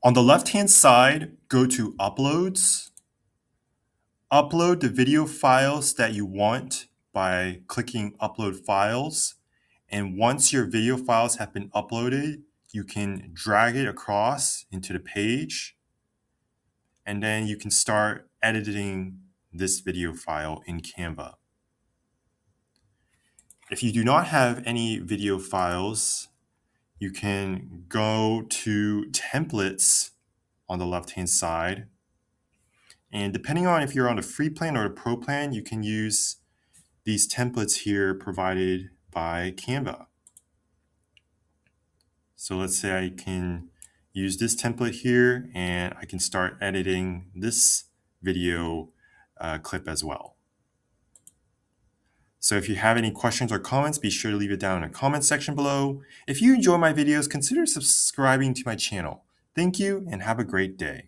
On the left-hand side, go to Uploads. Upload the video files that you want by clicking Upload Files. And once your video files have been uploaded, you can drag it across into the page. And then you can start editing this video file in Canva. If you do not have any video files, you can go to Templates on the left-hand side. And depending on if you're on the free plan or the pro plan, you can use these templates here provided by Canva. So let's say I can use this template here and I can start editing this video clip as well. So if you have any questions or comments, be sure to leave it down in the comment section below. If you enjoy my videos, consider subscribing to my channel. Thank you and have a great day.